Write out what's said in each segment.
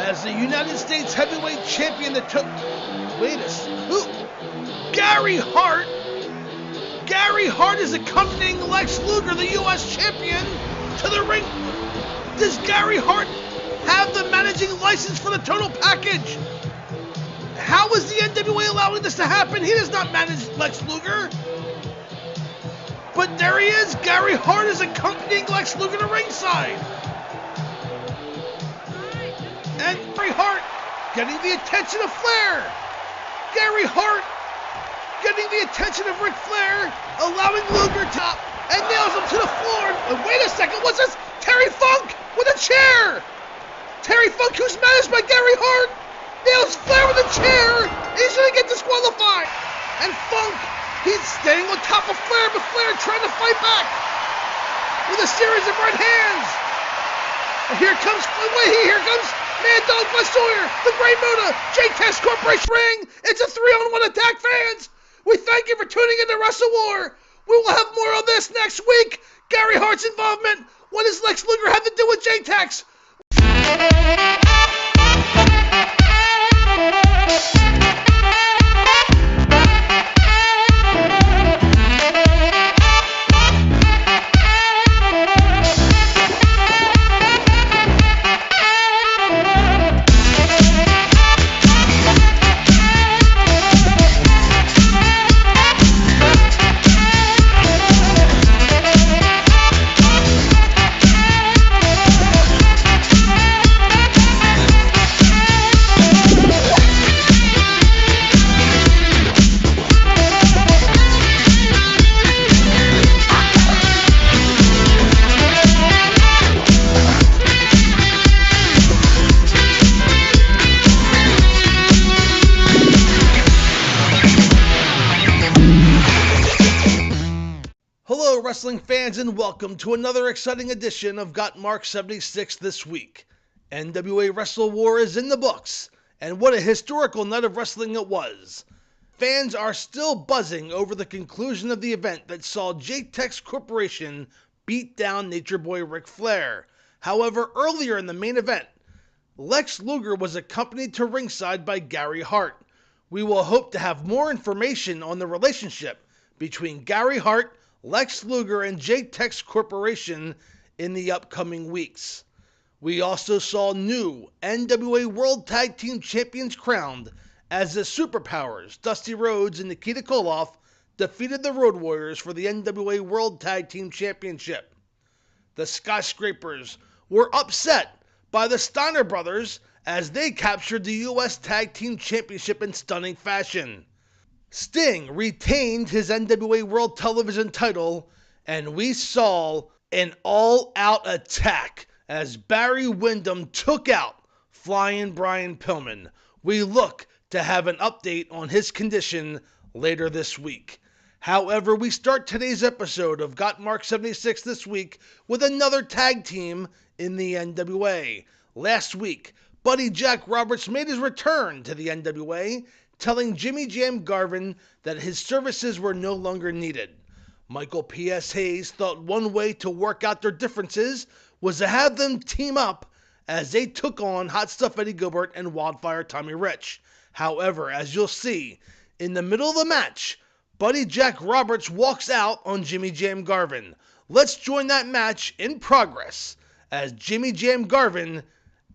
as the United States Heavyweight Champion that took... Wait a second. Who? Gary Hart? Gary Hart is accompanying Lex Luger, the U.S. Champion, to the ring. Does Gary Hart have the managing license for the total package? How is the NWA allowing this to happen? He does not manage Lex Luger. But there he is. Gary Hart is accompanying Lex Luger to ringside. And Gary Hart getting the attention of Flair. Gary Hart getting the attention of Ric Flair, allowing Luger to and nails him to the floor. And wait a second, what's this? Terry Funk with a chair. Terry Funk, who's managed by Gary Hart, nails Flair with a chair. He's going to get disqualified. And Funk, he's standing on top of Flair, but Flair trying to fight back with a series of right hands. And here comes Mad Dog Buzz Sawyer, the Great Muta, J-Test Corporation ring. It's a 3-on-1 attack, fans. We thank you for tuning in to Wrestle War. We will have more on this next week. Gary Hart's involvement. What does Lex Luger have to do with J-Tex? Wrestling fans, and welcome to another exciting edition of Gotmark76 this week. NWA Wrestle War is in the books, and what a historical night of wrestling it was. Fans are still buzzing over the conclusion of the event that saw J-Tex Corporation beat down Nature Boy Ric Flair. However, earlier in the main event, Lex Luger was accompanied to ringside by Gary Hart. We will hope to have more information on the relationship between Gary Hart, Lex Luger, and J-Tex Corporation in the upcoming weeks. We also saw new NWA World Tag Team Champions crowned as the Superpowers, Dusty Rhodes and Nikita Koloff, defeated the Road Warriors for the NWA World Tag Team Championship. The Skyscrapers were upset by the Steiner Brothers as they captured the U.S. Tag Team Championship in stunning fashion. Sting retained his NWA World Television title, and we saw an all-out attack as Barry Windham took out Flying Brian Pillman. We look to have an update on his condition later this week. However, we start today's episode of Gotmark76 this week with another tag team in the NWA. Last week, Buddy Jack Roberts made his return to the NWA, telling Jimmy Jam Garvin that his services were no longer needed. Michael P.S. Hayes thought one way to work out their differences was to have them team up as they took on Hot Stuff Eddie Gilbert and Wildfire Tommy Rich. However, as you'll see, in the middle of the match, Buddy Jack Roberts walks out on Jimmy Jam Garvin. Let's join that match in progress as Jimmy Jam Garvin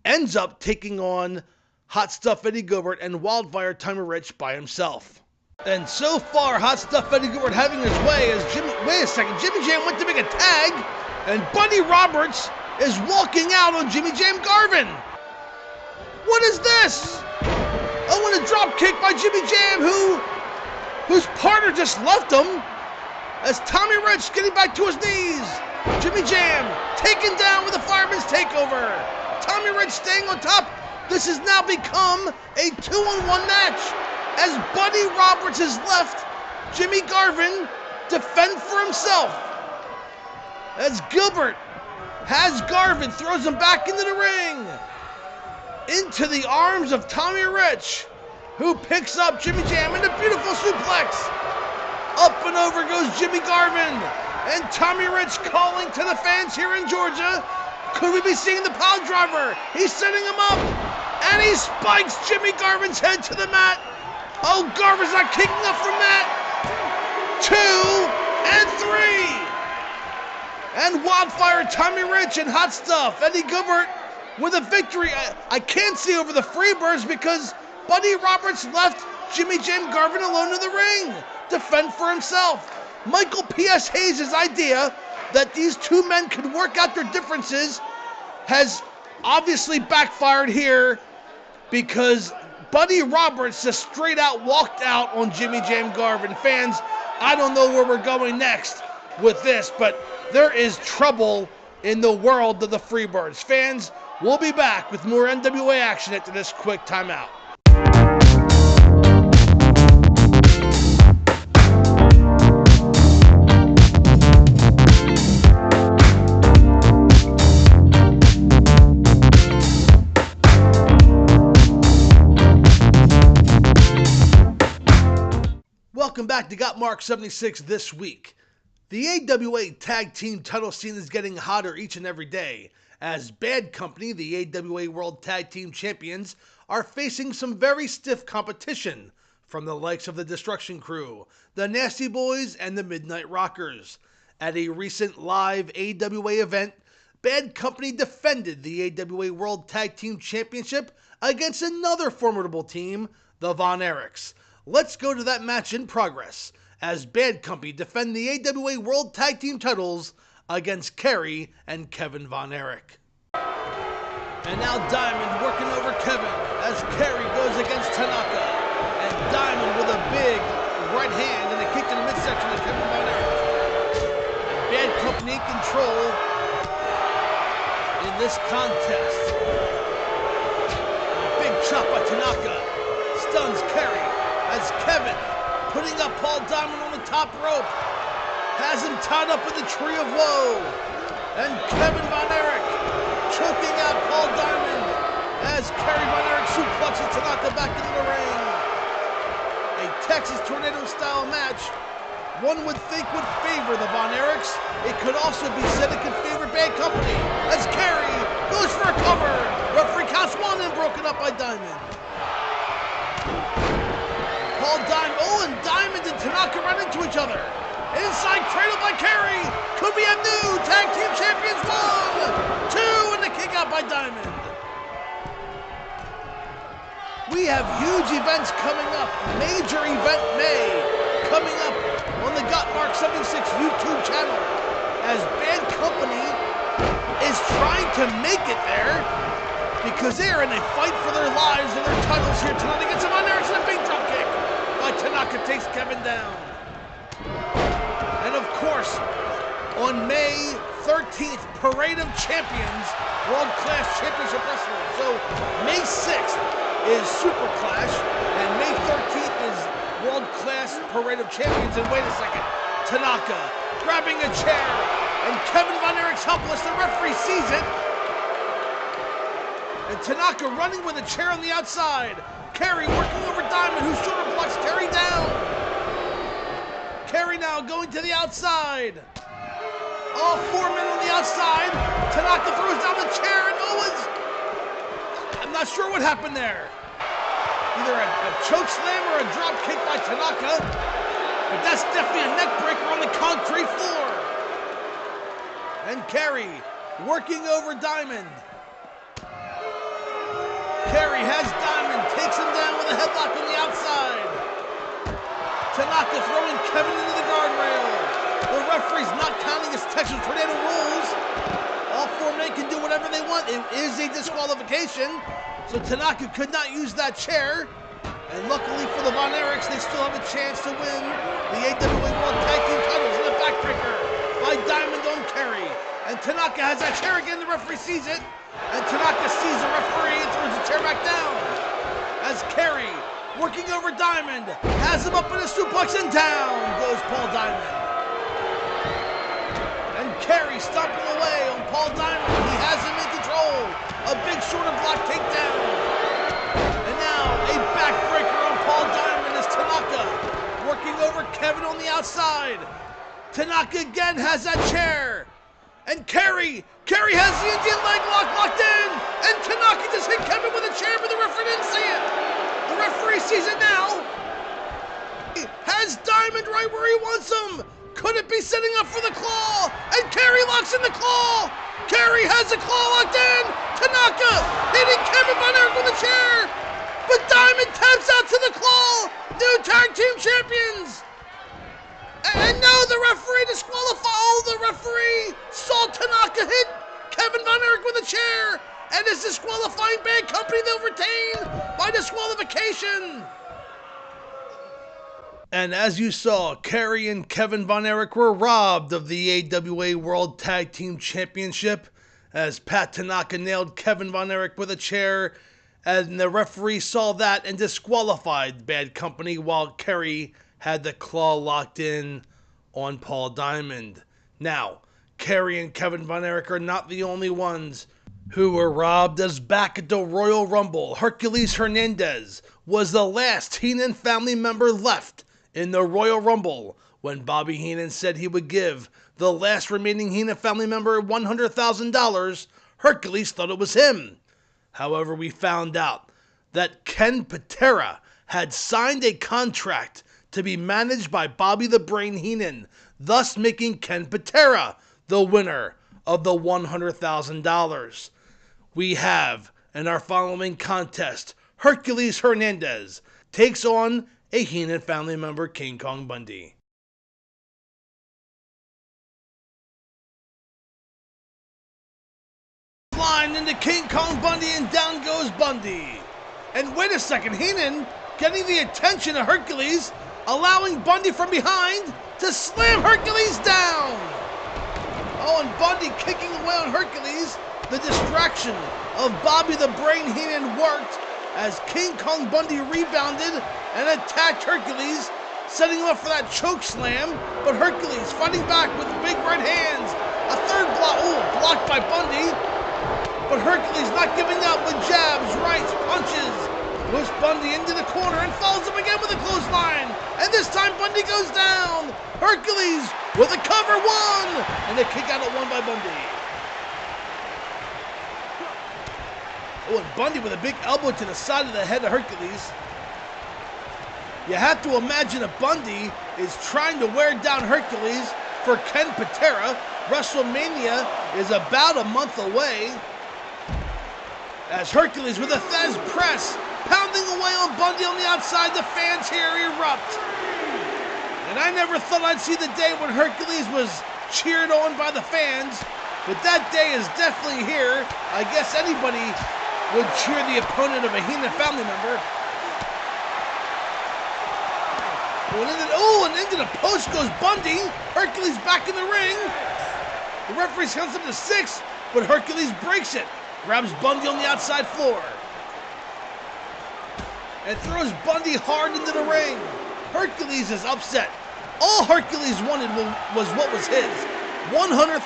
ends up taking on Hot Stuff Eddie Gilbert and Wildfire Tommy Rich by himself. And so far, Hot Stuff Eddie Gilbert having his way as Jimmy Jam went to make a tag, and Buddy Roberts is walking out on Jimmy Jam Garvin. What is this? Oh, and a drop kick by Jimmy Jam, whose partner just left him, as Tommy Rich getting back to his knees. Jimmy Jam taken down with a fireman's takeover. Tommy Rich staying on top. This has now become a 2-on-1 match as Buddy Roberts has left Jimmy Garvin defend for himself. As Gilbert has Garvin, throws him back into the ring. Into the arms of Tommy Rich, who picks up Jimmy Jam in a beautiful suplex. Up and over goes Jimmy Garvin, and Tommy Rich calling to the fans here in Georgia. Could we be seeing the pile driver? He's setting him up, And he spikes Jimmy Garvin's head to the mat. Oh, Garvin's not kicking up from that. 2 and 3. And Wildfire, Tommy Rich, and Hot Stuff, Eddie Gilbert with a victory. I can't see over the Freebirds because Buddy Roberts left Jimmy Jam Garvin alone in the ring. Defend for himself. Michael P.S. Hayes' idea that these two men could work out their differences has obviously backfired here because Buddy Roberts just straight out walked out on Jimmy Jam Garvin. Fans, I don't know where we're going next with this, but there is trouble in the world of the Freebirds. Fans, we'll be back with more NWA action after this quick timeout. Welcome back to Gotmark76 this week. The AWA Tag Team title scene is getting hotter each and every day, as Bad Company, the AWA World Tag Team Champions, are facing some very stiff competition from the likes of the Destruction Crew, the Nasty Boys, and the Midnight Rockers. At a recent live AWA event, Bad Company defended the AWA World Tag Team Championship against another formidable team, the Von Erichs. Let's go to that match in progress as Bad Company defend the AWA World Tag Team titles against Kerry and Kevin Von Erich. And now Diamond working over Kevin as Kerry goes against Tanaka. And Diamond with a big right hand and a kick to the midsection of Kevin Von Erich. And Bad Company in control in this contest. A big chop by Tanaka stuns Kerry. As Kevin, putting up Paul Diamond on the top rope, has him tied up in the Tree of Woe. And Kevin Von Erich choking out Paul Diamond as Kerry Von Erich suplexes Tanaka back into the ring. A Texas Tornado style match one would think would favor the Von Erichs. It could also be said it could favor Bad Company as Kerry goes for a cover. Referee counts 1 and broken up by Diamond. Paul Diamond, and Diamond and Tanaka run into each other. Inside cradle by Kerry. Could be a new Tag Team Champions 1, 2, and the kick out by Diamond. We have huge events coming up. Major event May coming up on the Gotmark76 YouTube channel as Bad Company is trying to make it there because they're in a fight for their lives and their titles here tonight against Von Erich and a big drop kick. Tanaka takes Kevin down. And of course, on May 13th, Parade of Champions, World Class Championship Wrestling. So May 6th is Super Clash, and May 13th is World Class Parade of Champions. And wait a second, Tanaka grabbing a chair, and Kevin Von Erich's helpless. The referee sees it. And Tanaka running with a chair on the outside. Kerry working over Diamond, who shoulder blocks Kerry down. Kerry now going to the outside. All 4 men on the outside. Tanaka throws down the chair and I'm not sure what happened there. Either a choke slam or a drop kick by Tanaka. But that's definitely a neck breaker on the concrete floor. And Kerry working over Diamond. Kerry has Diamond, takes him down with a headlock on the outside. Tanaka throwing Kevin into the guardrail. The referee's not counting his Texas Tornado rules. All 4 men can do whatever they want. It is a disqualification. So Tanaka could not use that chair. And luckily for the Von Erichs, they still have a chance to win the AWA World Tag Team titles in a backbreaker by Diamond on Kerry. And Tanaka has that chair again. The referee sees it. And Tanaka sees the referee and throws the chair back down. As Kerry, working over Diamond, has him up in a suplex and down goes Paul Diamond. And Kerry stomping away on Paul Diamond. He has him in control. A big shoulder block takedown. And now a backbreaker on Paul Diamond as Tanaka working over Kevin on the outside. Tanaka again has that chair. And Kerry has the Indian leg lock locked in. And Tanaka just hit Kevin with a chair. there, but the referee didn't see it. The referee sees it now. He has Diamond right where he wants him. Could it be setting up for the claw? And Kerry locks in the claw. Kerry has the claw locked in. Tanaka hitting Kevin Von Erich with a chair. But Diamond taps out to the claw. New tag team champions. And no, the referee disqualified. Oh, the referee saw Tanaka hit Kevin Von Erich with a chair. And is disqualifying Bad Company. They'll retain by disqualification. And as you saw, Kerry and Kevin Von Erich were robbed of the AWA World Tag Team Championship as Pat Tanaka nailed Kevin Von Erich with a chair, and the referee saw that and disqualified Bad Company while Kerry had the claw locked in on Paul Diamond. Now, Kerry and Kevin Von Erich are not the only ones who were robbed, as back at the Royal Rumble, Hercules Hernandez was the last Heenan family member left in the Royal Rumble. When Bobby Heenan said he would give the last remaining Heenan family member $100,000, Hercules thought it was him. However, we found out that Ken Patera had signed a contract to be managed by Bobby the Brain Heenan, thus making Ken Patera the winner of the $100,000. We have, in our following contest, Hercules Hernandez takes on a Heenan family member, King Kong Bundy. Line into King Kong Bundy, and down goes Bundy. And wait a second, Heenan getting the attention of Hercules, allowing Bundy from behind to slam Hercules down. Oh, and Bundy kicking away on Hercules. The distraction of Bobby the Brain Heenan worked as King Kong Bundy rebounded and attacked Hercules, setting him up for that choke slam, but Hercules fighting back with big right hands. A third block, blocked by Bundy, but Hercules not giving up with jabs, rights, punches. Push Bundy into the corner and follows him again with a clothesline, and this time Bundy goes down. Hercules with a cover, one, and a kick out at one by Bundy. Oh, and Bundy with a big elbow to the side of the head of Hercules. You have to imagine that Bundy is trying to wear down Hercules for Ken Patera. WrestleMania is about a month away. As Hercules with a Thesz press, pounding away on Bundy on the outside, the fans here erupt. And I never thought I'd see the day when Hercules was cheered on by the fans, but that day is definitely here. I guess anybody would cheer the opponent of a Heenan family member. And into the post goes Bundy. Hercules back in the ring. The referee counts up to 6, but Hercules breaks it. Grabs Bundy on the outside floor. And throws Bundy hard into the ring. Hercules is upset. All Hercules wanted was what was his. $100,000.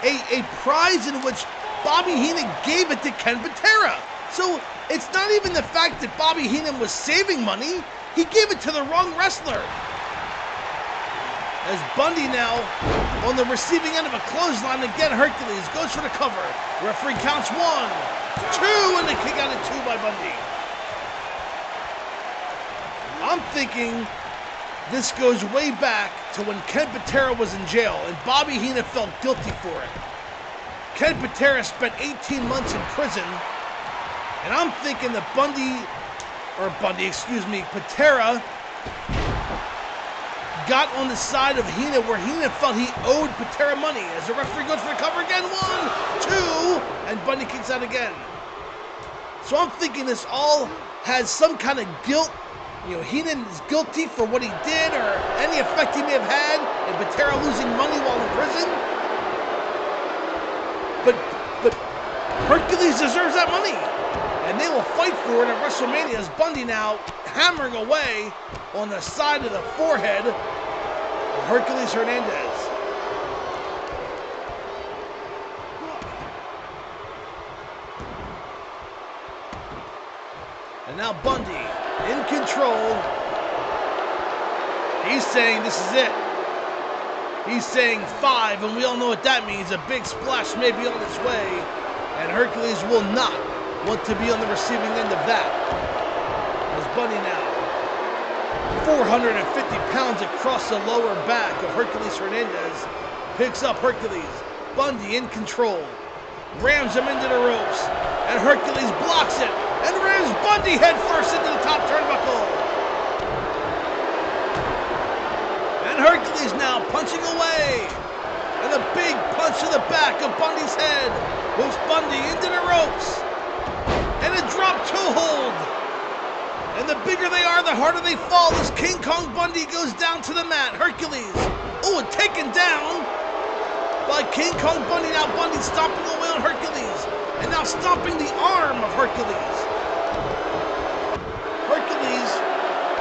A prize in which Bobby Heenan gave it to Ken Patera. So it's not even the fact that Bobby Heenan was saving money. He gave it to the wrong wrestler. As Bundy now on the receiving end of a clothesline, again Hercules goes for the cover. Referee counts 1, 2, and the kick out at 2 by Bundy. I'm thinking this goes way back to when Ken Patera was in jail and Bobby Heenan felt guilty for it. Ken Patera spent 18 months in prison, and I'm thinking that Patera got on the side of Heenan where Heenan felt he owed Patera money. As the referee goes for the cover again, 1, 2, and Bundy kicks out again. So I'm thinking this all has some kind of guilt. You know, Heenan is guilty for what he did or any effect he may have had in Patera losing money while in prison. But Hercules deserves that money, and they will fight for it at WrestleMania as Bundy now hammering away on the side of the forehead of Hercules Hernandez. And now Bundy in control. He's saying this is it. He's saying 5, and we all know what that means. A big splash may be on its way, and Hercules will not want to be on the receiving end of that. As Bundy now, 450 pounds across the lower back of Hercules Hernandez, picks up Hercules. Bundy in control, rams him into the ropes, and Hercules blocks it and rams Bundy headfirst into the top turnbuckle. And Hercules now punching away, and a big punch to the back of Bundy's head moves Bundy into the ropes, and a drop toe hold. And the bigger they are, the harder they fall as King Kong Bundy goes down to the mat. Hercules, oh, and taken down by King Kong Bundy. Now Bundy stomping away on Hercules, and now stomping the arm of Hercules. Hercules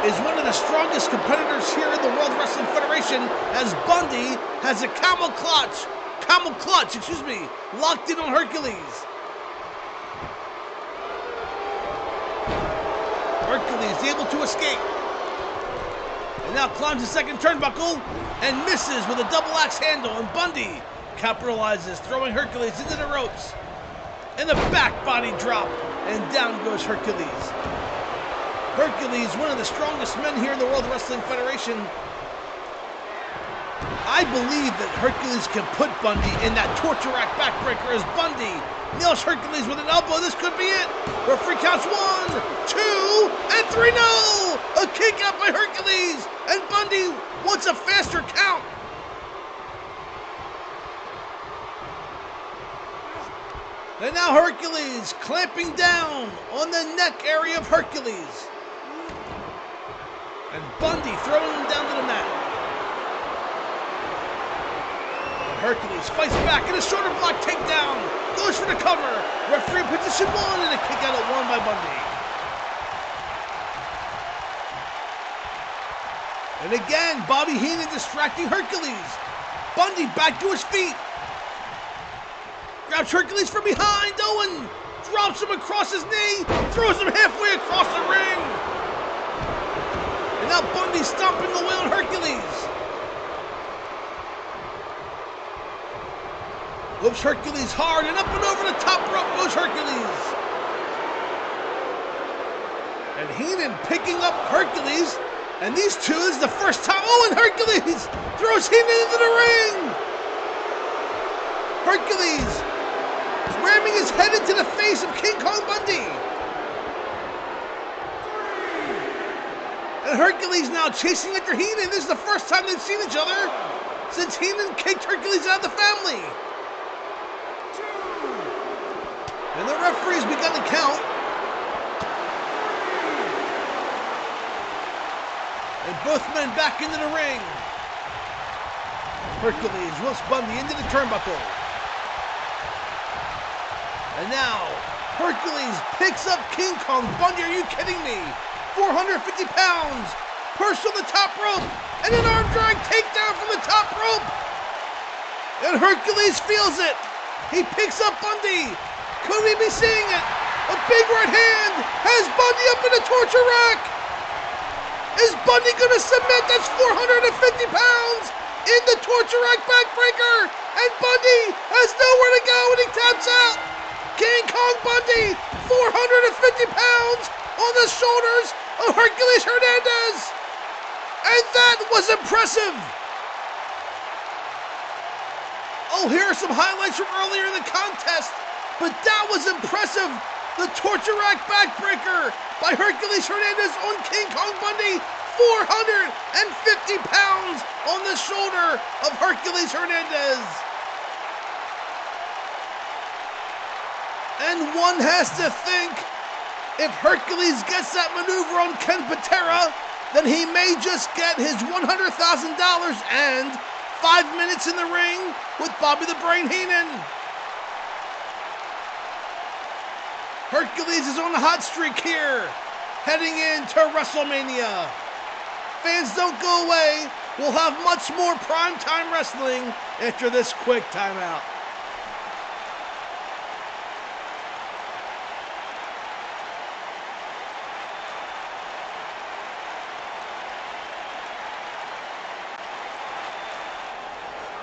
is one of the strongest competitors here in the World Wrestling Federation, as Bundy has a camel clutch, locked in on Hercules. Hercules able to escape, and now climbs the second turnbuckle and misses with a double axe handle, and Bundy capitalizes, throwing Hercules into the ropes, and a back body drop, and down goes Hercules. Hercules, one of the strongest men here in the World Wrestling Federation. I believe that Hercules can put Bundy in that torture rack backbreaker as Bundy nails Hercules with an elbow. This could be it. Referee counts 1, 2, and 3. No! A kick out by Hercules, and Bundy wants a faster count. And now Hercules clamping down on the neck area of Hercules. And Bundy throwing him down to the mat. And Hercules fights back in a shoulder block takedown. Goes for the cover. Referee position 1 and a kick out at 1 by Bundy. And again, Bobby Heenan distracting Hercules. Bundy back to his feet. Grabs Hercules from behind. Owen drops him across his knee. Throws him halfway across the ring. And now Bundy stomping away on Hercules. Whoops Hercules hard, and up and over the top rope goes Hercules. And Heenan picking up Hercules. And these two, this is the first time. Oh, and Hercules throws Heenan into the ring. Hercules ramming his head into the face of King Kong Bundy. And Hercules now chasing after Heenan. This is the first time they've seen each other since Heenan kicked Hercules out of the family. And the referee's begun to count. And both men back into the ring. Hercules whips Bundy into the turnbuckle. And now, Hercules picks up King Kong Bundy. Are you kidding me? 450 pounds. Perched on the top rope. And an arm drag takedown from the top rope. And Hercules feels it. He picks up Bundy. Could we be seeing it? A big right hand has Bundy up in the torture rack. Is Bundy going to submit? That's 450 pounds in the torture rack backbreaker. And Bundy has nowhere to go and he taps out. King Kong Bundy, 450 pounds on the shoulders of Hercules Hernandez. And that was impressive. Oh, here are some highlights from earlier in the contest. But that was impressive. The torture rack backbreaker by Hercules Hernandez on King Kong Bundy. 450 pounds on the shoulder of Hercules Hernandez. And one has to think, if Hercules gets that maneuver on Ken Patera, then he may just get his $100,000 and 5 minutes in the ring with Bobby the Brain Heenan. Hercules is on the hot streak here, heading into WrestleMania. Fans, don't go away. We'll have much more primetime wrestling after this quick timeout.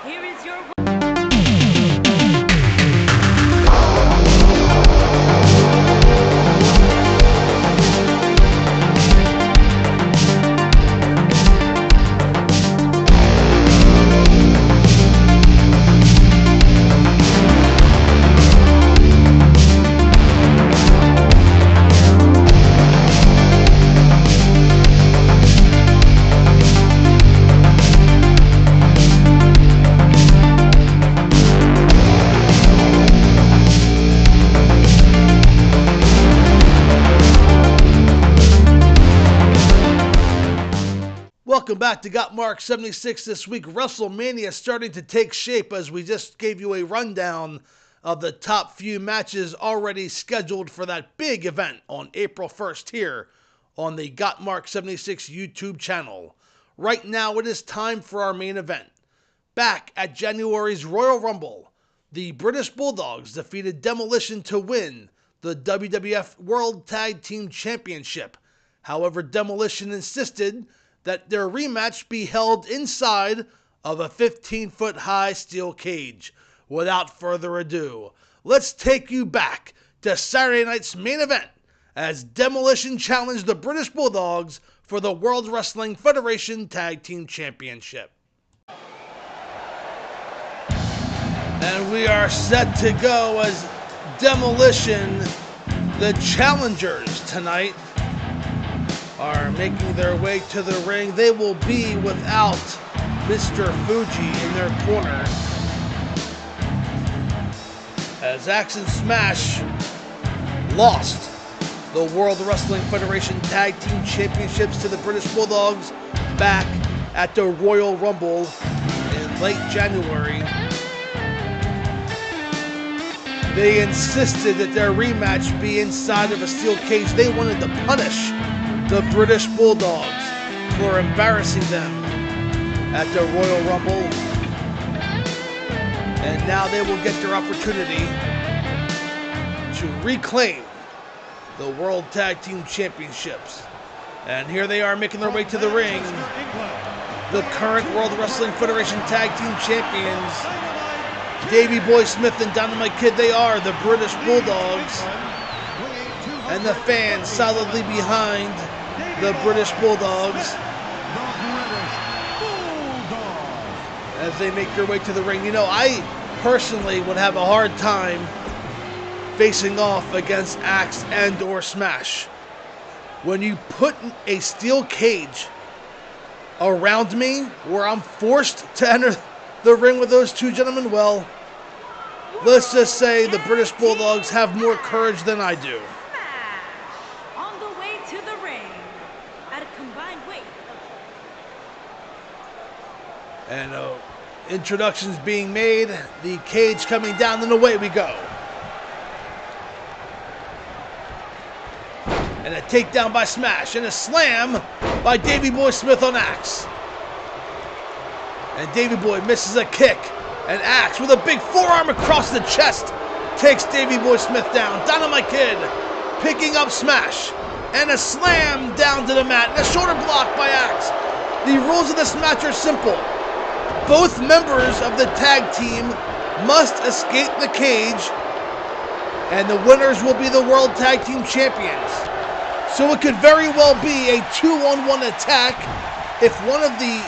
Here is your... welcome back to Gotmark76 this week. Wrestlemania starting to take shape as we just gave you a rundown of the top few matches already scheduled for that big event on April 1st here on the Gotmark76 YouTube channel. Right now it is time for our main event. Back at January's Royal Rumble, the British Bulldogs defeated Demolition to win the WWF World Tag Team Championship. However, Demolition insisted that their rematch be held inside of a 15-foot high steel cage. Without further ado, let's take you back to Saturday night's main event as Demolition challenged the British Bulldogs for the World Wrestling Federation Tag Team Championship. And we are set to go as Demolition, the challengers tonight, are making their way to the ring. They will be without Mr. Fuji in their corner, as Axe and Smash lost the World Wrestling Federation Tag Team Championships to the British Bulldogs back at the Royal Rumble in late January. They insisted that their rematch be inside of a steel cage. They wanted to punish the British Bulldogs for embarrassing them at the Royal Rumble. And now they will get their opportunity to reclaim the World Tag Team Championships. And here they are making their way to the ring. The current World Wrestling Federation Tag Team Champions, Davey Boy Smith and Dynamite Kid. They are the British Bulldogs. And the fans solidly behind the British Bulldogs as they make their way to the ring. You know, I personally would have a hard time facing off against Axe and or Smash. When you put a steel cage around me where I'm forced to enter the ring with those two gentlemen, well, let's just say the British Bulldogs have more courage than I do. On the way to the ring at a combined weight. And introductions being made, the cage coming down, and away we go. And a takedown by Smash, and a slam by Davey Boy Smith on Axe. And Davey Boy misses a kick, and Axe with a big forearm across the chest takes Davey Boy Smith down. Dynamite Kid picking up Smash, and a slam down to the mat, and a shoulder block by Axe. The rules of this match are simple. Both members of the tag team must escape the cage, and the winners will be the World Tag Team Champions. So it could very well be a 2-on-1 attack if one of the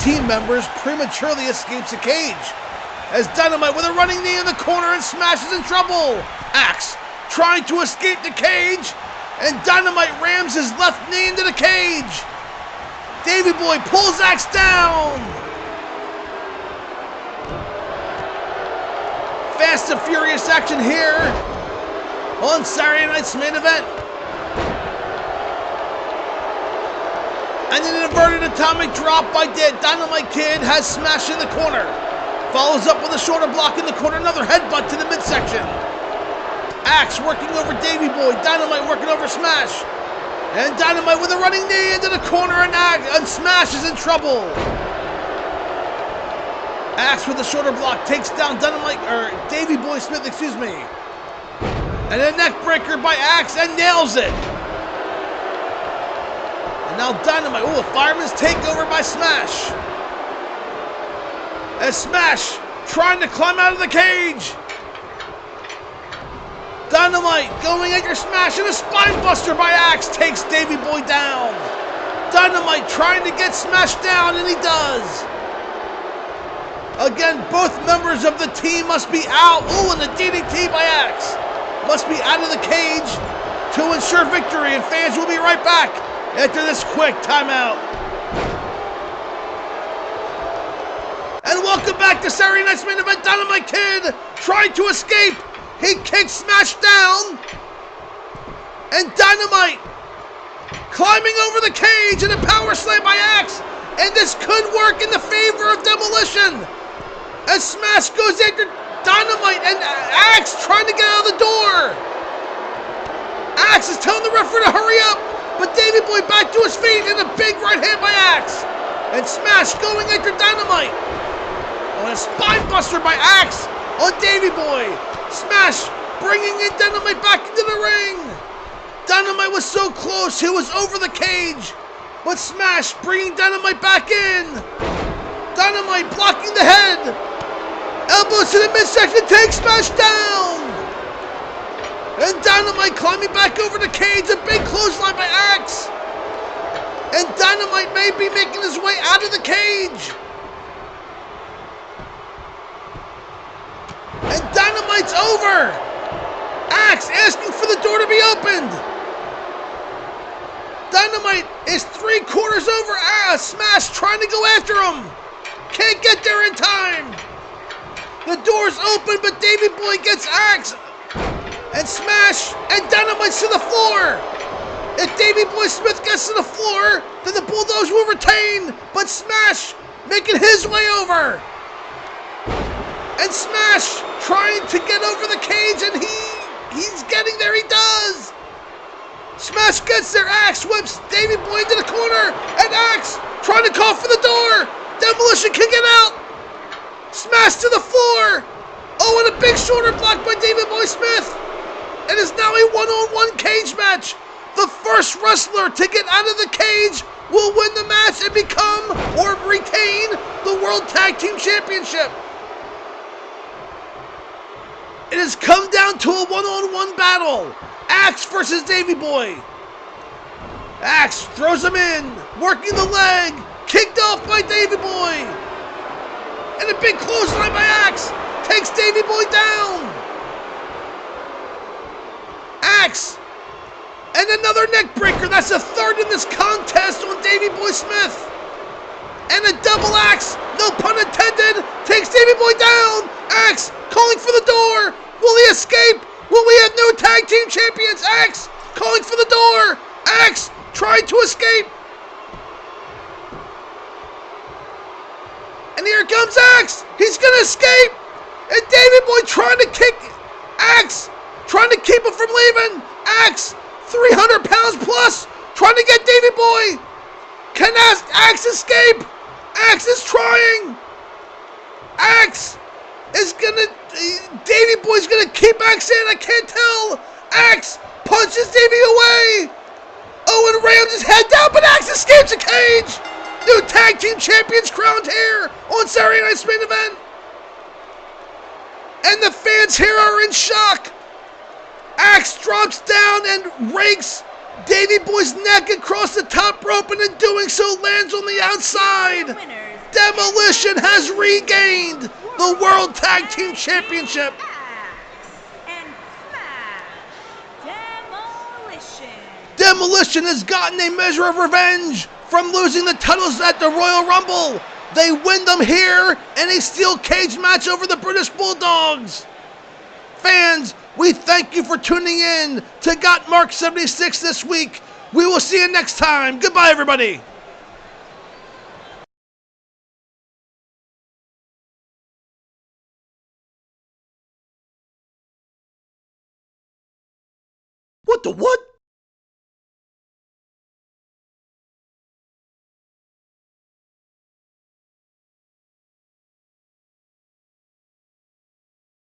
team members prematurely escapes a cage. As Dynamite with a running knee in the corner, and Smash is in trouble. Axe trying to escape the cage, and Dynamite rams his left knee into the cage. Davey Boy pulls Axe down. Fast and furious action here on Saturday night's main event. And an inverted atomic drop by Dynamite Kid has Smash in the corner. Follows up with a shoulder block in the corner, another headbutt to the midsection. Axe working over Davey Boy, Dynamite working over Smash. And Dynamite with a running knee into the corner, and Smash is in trouble. Axe with a shoulder block takes down Davey Boy Smith, excuse me. And a neck breaker by Axe, and nails it. And now Dynamite, a fireman's takeover by Smash. As Smash trying to climb out of the cage. Dynamite going at your Smash, and a spine buster by Axe takes Davey Boy down. Dynamite trying to get Smash down, and he does. Again, both members of the team must be out. And the DDT by Axe must be out of the cage to ensure victory, and fans will be right back after this quick timeout. And welcome back to Saturday night's main event. Dynamite Kid trying to escape. He kicks Smash down. And Dynamite climbing over the cage, and a power slam by Axe. And this could work in the favor of Demolition. As Smash goes after Dynamite and Axe trying to get out of the door. Axe is telling the referee to hurry up, but Davey Boy back to his feet and a big right hand by Axe. And Smash going after Dynamite. And a spine buster by Axe on Davey Boy. Smash bringing in Dynamite back into the ring. Dynamite was so close, he was over the cage. But Smash bringing Dynamite back in. Dynamite blocking the head. Elbows to the midsection, takes Smash down. And Dynamite climbing back over the cage, a big clothesline by Axe. And Dynamite may be making his way out of the cage. And Dynamite's over. Axe asking for the door to be opened. Dynamite is 3/4 over. Smash trying to go after him. Can't get there in time. The door's open, but Davey Boy gets Axe. And Smash and Dynamite's to the floor. If Davey Boy Smith gets to the floor, then the Bulldogs will retain. But Smash making his way over. And Smash trying to get over the cage, and he's getting there. He does. Smash gets there. Axe whips Davey Boy into the corner, and Axe trying to call for the door. Demolition can get out. Smash to the floor. Oh, and a big shoulder block by Davey Boy Smith. It is now a one-on-one cage match. The first wrestler to get out of the cage will win the match and become or retain the World Tag Team Championship. It has come down to a one-on-one battle. Axe versus Davey Boy. Axe throws him in, working the leg, kicked off by Davey Boy. And a big clothesline by Axe takes Davey Boy down. Axe. And another neck breaker. That's a third in this contest on Davey Boy Smith. And a double axe, no pun intended, takes Davey Boy down. Axe calling for the door. Will he escape? Will we have no tag team champions? Axe calling for the door. Axe trying to escape. And here comes Axe. He's going to escape. And Davey Boy trying to kick Axe. Trying to keep him from leaving. Axe, 300 pounds plus. Trying to get Davey Boy. Can Axe escape? Axe is trying. Axe is gonna... Davey Boy's gonna keep Axe in. I can't tell. Axe punches Davey away. Oh, and rams his head down, but Axe escapes the cage. New tag team champions crowned here on Saturday night's main event. And the fans here are in shock. Axe drops down and rakes Davey Boy's neck across the top rope, and in doing so lands on the outside. Demolition has regained the World Tag Team Championship. Demolition has gotten a measure of revenge from losing the titles at the Royal Rumble. They win them here in a steel cage match over the British Bulldogs. Fans, we thank you for tuning in to Gotmark76 this week. We will see you next time. Goodbye, everybody. What the what?